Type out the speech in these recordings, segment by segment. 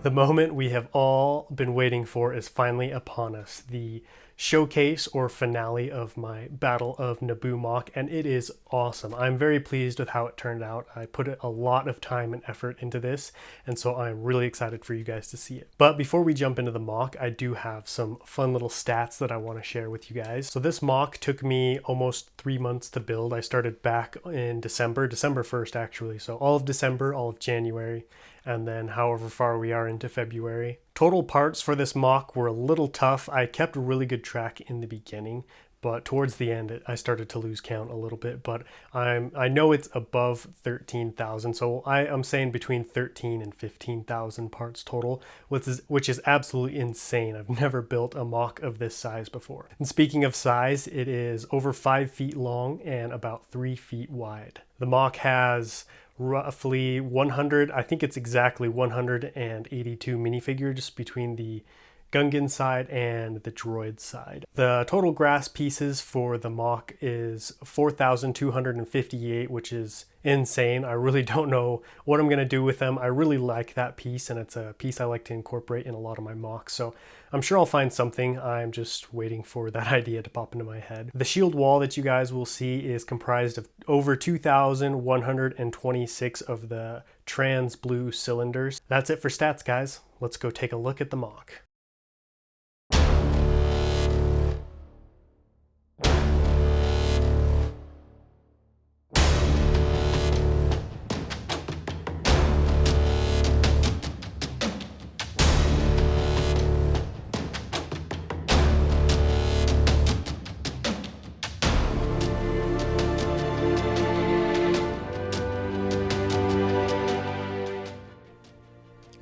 The moment we have all been waiting for is finally upon us. The showcase or finale of my Battle of Naboo MOC, and it is awesome. I'm very pleased with how it turned out. I put a lot of time and effort into this, and so I'm really excited for you guys to see it. But before we jump into the MOC, I do have some fun little stats that I want to share with you guys. So this MOC took me almost 3 months to build. I started back in December 1st actually. So all of December, all of January, and then however far we are into February. Total parts for this MOC were a little tough. I kept a really good track in the beginning, but towards the end I started to lose count a little bit, but I know it's above 13,000, so I'm saying between 13 and 15,000 parts total, which is absolutely insane. I've never built a MOC of this size before. And speaking of size, it is over 5 feet long and about 3 feet wide. The MOC has roughly 100, I think it's exactly 182 minifigures between the Gungan side and the droid side. The total grass pieces for the MOC is 4,258, which is insane. I really don't know what I'm going to do with them. I really like that piece, and it's a piece I like to incorporate in a lot of my MOCs, so I'm sure I'll find something. I'm just waiting for that idea to pop into my head. The shield wall that you guys will see is comprised of over 2,126 of the trans blue cylinders. That's it for stats, guys. Let's go take a look at the MOC.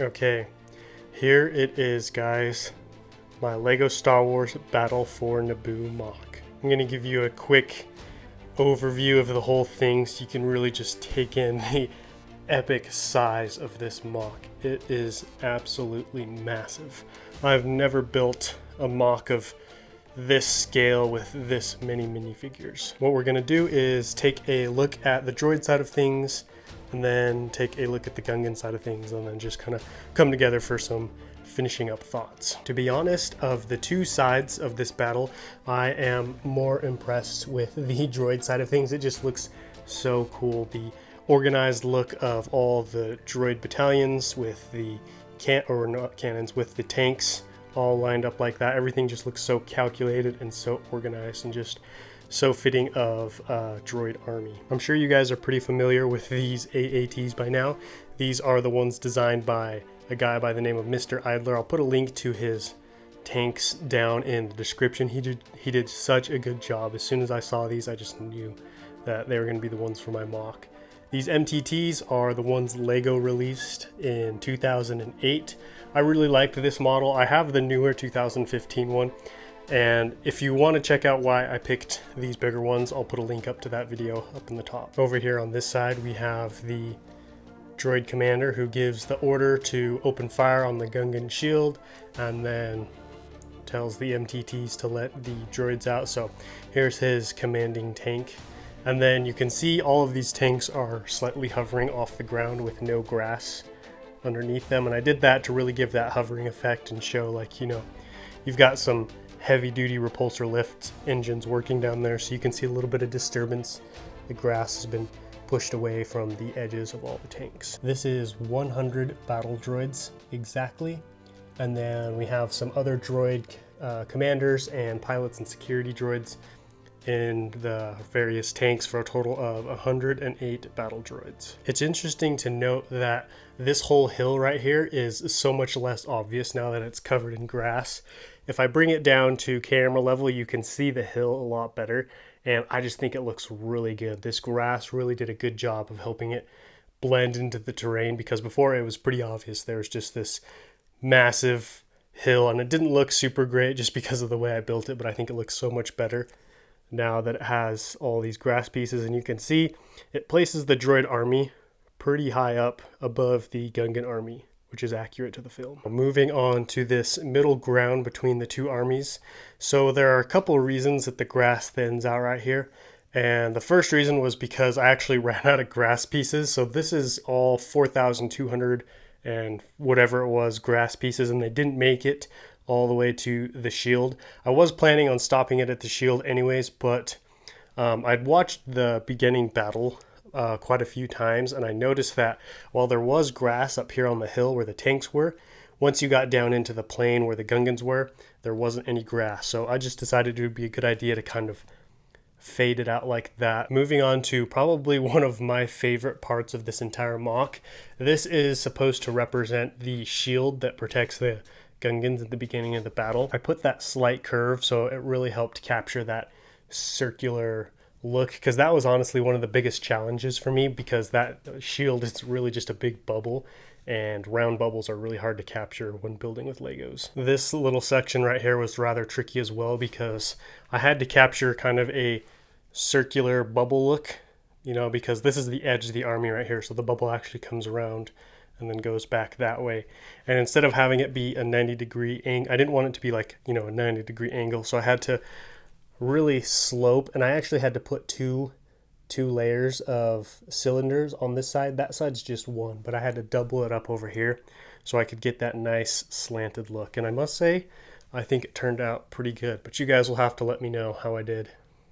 Okay, here it is, guys. My LEGO Star Wars Battle for Naboo MOC. I'm going to give you a quick overview of the whole thing so you can really just take in the epic size of this MOC. It is absolutely massive. I've never built a MOC of this scale with this many minifigures. What we're going to do is take a look at the droid side of things, and then take a look at the Gungan side of things, and then just kind of come together for some finishing up thoughts. To be honest, of the two sides of this battle, I am more impressed with the droid side of things. It just looks so cool. The organized look of all the droid battalions with the cannons, with the tanks all lined up like that. Everything just looks so calculated and so organized and just so fitting of a droid army. I'm sure you guys are pretty familiar with these AATs by now. These are the ones designed by a guy by the name of Mr. Idler. I'll put a link to his tanks down in the description. He did such a good job. As soon as I saw these, I just knew that they were going to be the ones for my MOC. These MTTs are the ones LEGO released in 2008. I really liked this model. I have the newer 2015 one. And if you want to check out why I picked these bigger ones, I'll put a link up to that video up in the top. Over here on this side, we have the Droid Commander, who gives the order to open fire on the Gungan shield and then tells the MTTs to let the droids out. So here's his commanding tank. And then you can see all of these tanks are slightly hovering off the ground with no grass underneath them. And I did that to really give that hovering effect and show, like, you know, you've got some heavy-duty repulsor lift engines working down there, so you can see a little bit of disturbance. The grass has been pushed away from the edges of all the tanks. This is 100 battle droids exactly, and then we have some other droid commanders and pilots and security droids in the various tanks for a total of 108 battle droids. It's interesting to note that this whole hill right here is so much less obvious now that it's covered in grass. If I bring it down to camera level, you can see the hill a lot better, and I just think it looks really good. This grass really did a good job of helping it blend into the terrain, because before it was pretty obvious there was just this massive hill, and it didn't look super great just because of the way I built it, but I think it looks so much better now that it has all these grass pieces. And you can see it places the droid army pretty high up above the Gungan army, which is accurate to the film. Moving on to this middle ground between the two armies. So there are a couple of reasons that the grass thins out right here. And the first reason was because I actually ran out of grass pieces. So this is all 4,200 and whatever it was, grass pieces, and they didn't make it all the way to the shield. I was planning on stopping it at the shield anyways, but I'd watched the beginning battle quite a few times, and I noticed that while there was grass up here on the hill where the tanks were, once you got down into the plain where the Gungans were, there wasn't any grass. So I just decided it would be a good idea to kind of fade it out like that. Moving on to probably one of my favorite parts of this entire MOC. This is supposed to represent the shield that protects the Gungans at the beginning of the battle. I put that slight curve so it really helped capture that circular look, because that was honestly one of the biggest challenges for me, because that shield is really just a big bubble, and round bubbles are really hard to capture when building with Legos. This little section right here was rather tricky as well, because I had to capture kind of a circular bubble look, you know, because this is the edge of the army right here, so the bubble actually comes around and then goes back that way. And instead of having it be a 90-degree angle, I didn't want it to be like, you know, a 90-degree angle, so I had to really slope, and I actually had to put two layers of cylinders on this side. That side's just one, but I had to double it up over here so I could get that nice slanted look. And I must say, I think it turned out pretty good, but you guys will have to let me know how I did.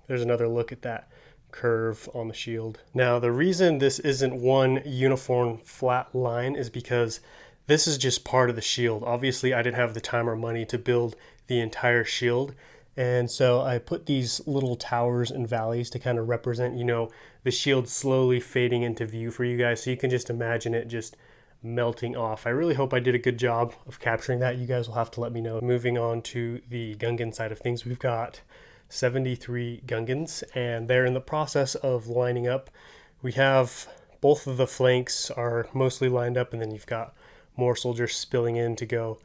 There's another look at that curve on the shield. Now, the reason this isn't one uniform flat line is because this is just part of the shield. Obviously, I didn't have the time or money to build the entire shield, and so I put these little towers and valleys to kind of represent, you know, the shield slowly fading into view for you guys, so you can just imagine it just melting off. I really hope I did a good job of capturing that. You guys will have to let me know. Moving on to the Gungan side of things, we've got 73 Gungans, and they're in the process of lining up. We have both of the flanks are mostly lined up, and then you've got more soldiers spilling in to go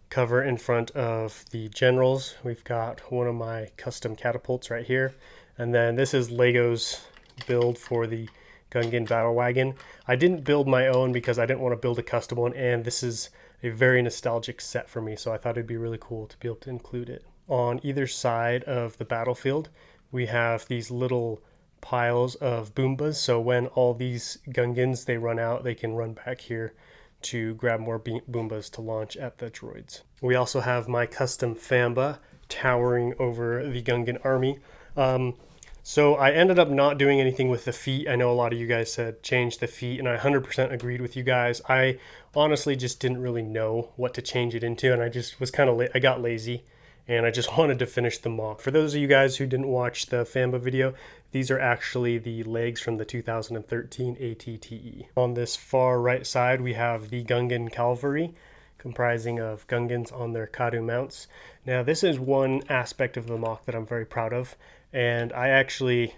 cover in front of the generals. We've got one of my custom catapults right here, and then this is Lego's build for the Gungan battle wagon. I didn't build my own because I didn't want to build a custom one, and this is a very nostalgic set for me, so I thought it'd be really cool to be able to include it. On either side of the battlefield, we have these little piles of Boombas, so when all these Gungans, they run out, they can run back here to grab more Boombas to launch at the droids. We also have my custom Famba towering over the Gungan army. So I ended up not doing anything with the feet. I know a lot of you guys said change the feet, and I 100% agreed with you guys. I honestly just didn't really know what to change it into, and I just was kind of I got lazy, and I just wanted to finish the MOC. For those of you guys who didn't watch the Famba video, these are actually the legs from the 2013 ATTE. On this far right side, we have the Gungan Calvary, comprising of Gungans on their Kadu mounts. Now, this is one aspect of the MOC that I'm very proud of, and I actually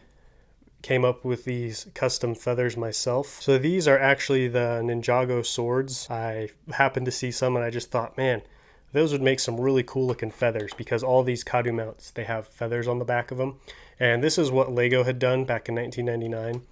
came up with these custom feathers myself. So these are actually the Ninjago swords. I happened to see some, and I just thought, man, those would make some really cool looking feathers, because all these Kadu mounts, they have feathers on the back of them. And this is what Lego had done back in 1999.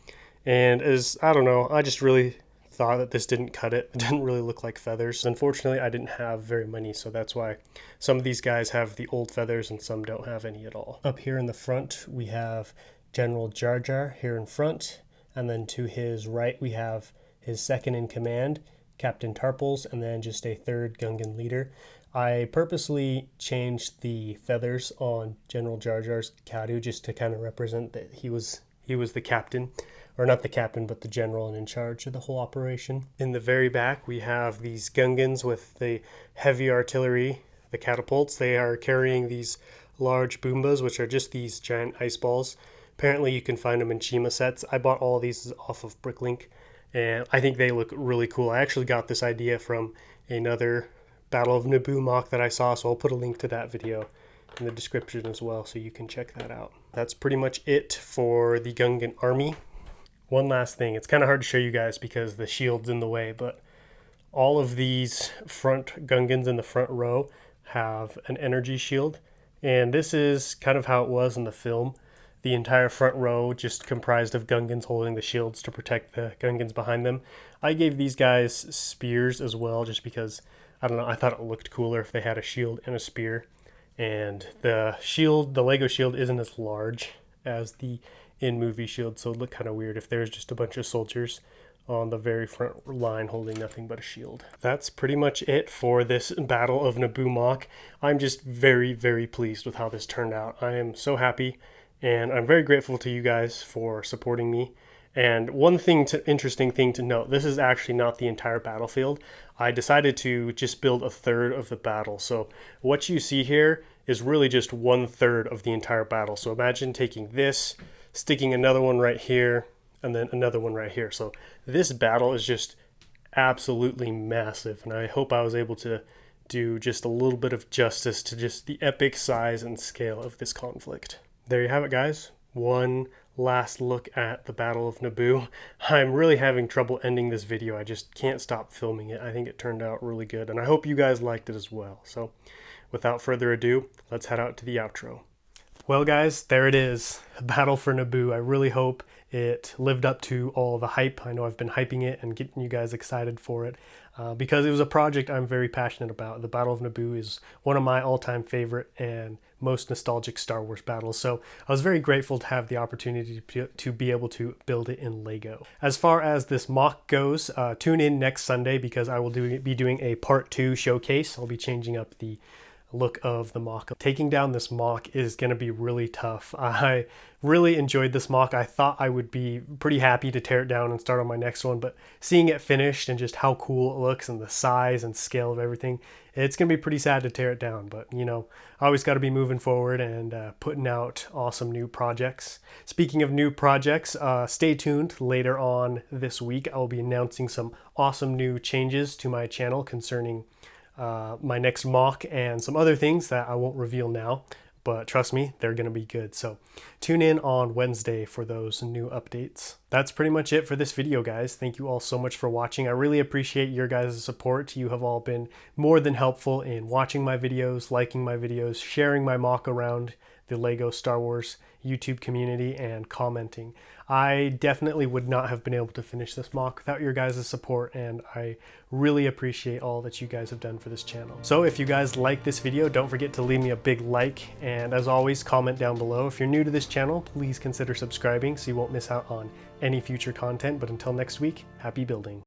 And I don't know, I just really thought that this didn't cut it. It didn't really look like feathers. Unfortunately, I didn't have very many, so that's why some of these guys have the old feathers and some don't have any at all. Up here in the front, we have General Jar Jar here in front, and then to his right, we have his second in command, Captain Tarpals, and then just a third Gungan leader. I purposely changed the feathers on General Jar Jar's Kadu just to kind of represent that he was the captain, or not the captain, but the general and in charge of the whole operation. In the very back, we have these Gungans with the heavy artillery, the catapults. They are carrying these large Boombas, which are just these giant ice balls. Apparently, you can find them in Chima sets. I bought all of these off of Bricklink, and I think they look really cool. I actually got this idea from another Battle of Naboo MOC that I saw, so I'll put a link to that video in the description as well, so you can check that out. That's pretty much it for the Gungan army. One last thing, it's kind of hard to show you guys because the shield's in the way, but all of these front Gungans in the front row have an energy shield, and this is kind of how it was in the film. The entire front row just comprised of Gungans holding the shields to protect the Gungans behind them. I gave these guys spears as well, just because, I don't know, I thought it looked cooler if they had a shield and a spear. And the shield, the Lego shield, isn't as large as the in-movie shield, so it would look kind of weird if there's just a bunch of soldiers on the very front line holding nothing but a shield. That's pretty much it for this Battle of Naboo MOC. I'm just very, very pleased with how this turned out. I am so happy, and I'm very grateful to you guys for supporting me. And one interesting thing to note, this is actually not the entire battlefield. I decided to just build a third of the battle. So what you see here is really just 1/3 of the entire battle. So imagine taking this, sticking another one right here, and then another one right here. So this battle is just absolutely massive, and I hope I was able to do just a little bit of justice to just the epic size and scale of this conflict. There you have it, guys. One last look at the Battle of Naboo. I'm really having trouble ending this video. I just can't stop filming it. I think it turned out really good, and I hope you guys liked it as well. So without further ado, let's head out to the outro. Well, guys, there it is, Battle for Naboo. I really hope it lived up to all the hype. I know I've been hyping it and getting you guys excited for it because it was a project I'm very passionate about. The Battle of Naboo is one of my all-time favorite and most nostalgic Star Wars battles, so I was very grateful to have the opportunity to be able to build it in Lego. As far as this MOC goes, tune in next Sunday because I will be doing a part 2 showcase. I'll be changing up the look of the MOC. Taking down this MOC is going to be really tough. I really enjoyed this MOC. I thought I would be pretty happy to tear it down and start on my next one, but seeing it finished and just how cool it looks and the size and scale of everything, it's going to be pretty sad to tear it down, but you know, I always got to be moving forward and putting out awesome new projects. Speaking of new projects, stay tuned. Later on this week, I'll be announcing some awesome new changes to my channel concerning my next MOC and some other things that I won't reveal now, but trust me, they're going to be good. So tune in on Wednesday for those new updates. That's pretty much it for this video, guys. Thank you all so much for watching. I really appreciate your guys' support. You have all been more than helpful in watching my videos, liking my videos, sharing my MOC around the Lego Star Wars YouTube community, and commenting. I definitely would not have been able to finish this MOC without your guys' support, and I really appreciate all that you guys have done for this channel. So if you guys like this video, don't forget to leave me a big like, and as always, comment down below. If you're new to this channel, please consider subscribing so you won't miss out on any future content. But until next week, happy building.